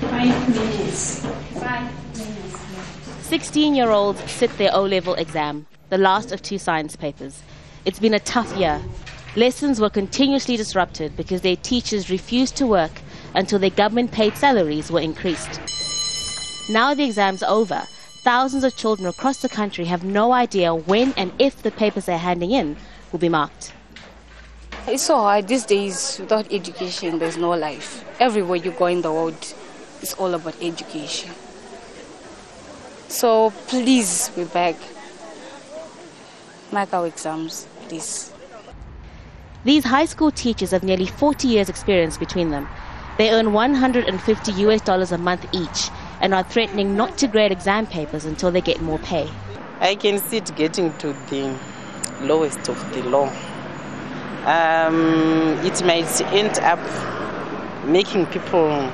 5 minutes. 5 minutes. 16-year-olds sit their O-level exam, the last of 2 science papers. It's been a tough year. Lessons were continuously disrupted because their teachers refused to work until their government-paid salaries were increased. Now the exam's over, thousands of children across the country have no idea when and if the papers they're handing in will be marked. It's so hard these days. Without education, there's no life. Everywhere you go in the world, it's all about education. So please, we beg, mark our exams, please. These high school teachers have nearly 40 years' experience between them. They earn $150 a month each and are threatening not to grade exam papers until they get more pay. I can see it getting to the lowest of the law. It might end up making people,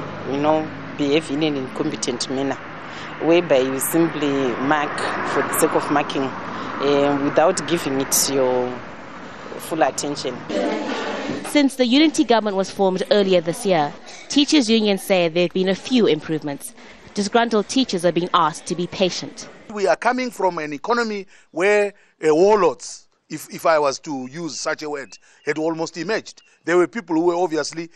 behave in an incompetent manner, whereby you simply mark for the sake of marking without giving it your full attention. Since the unity government was formed earlier this year, teachers' unions say there have been a few improvements. Disgruntled teachers are being asked to be patient. We are coming from an economy where warlords, if I was to use such a word, had almost emerged. There were people who were obviously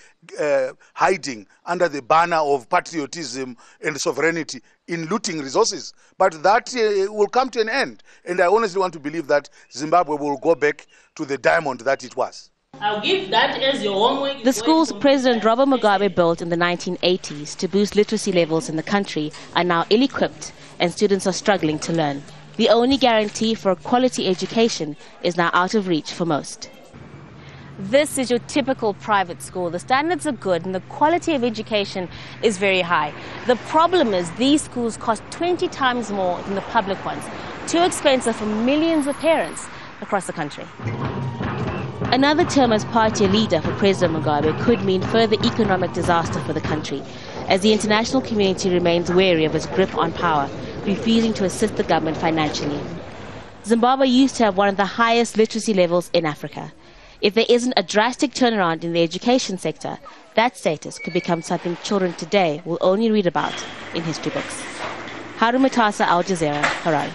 hiding under the banner of patriotism and sovereignty in looting resources. But that will come to an end. And I honestly want to believe that Zimbabwe will go back to the diamond that it was. I'll give that as your homework. The schools President Robert Mugabe built in the 1980s to boost literacy levels in the country are now ill-equipped and students are struggling to learn. The only guarantee for a quality education is now out of reach for most. This is your typical private school. The standards are good and the quality of education is very high. The problem is these schools cost 20 times more than the public ones, too expensive for millions of parents across the country. Another term as party leader for President Mugabe could mean further economic disaster for the country, as the international community remains wary of his grip on power, refusing to assist the government financially. Zimbabwe used to have one of the highest literacy levels in Africa. If there isn't a drastic turnaround in the education sector, that status could become something children today will only read about in history books. Haru, Mutasa, Jazeera, Harare.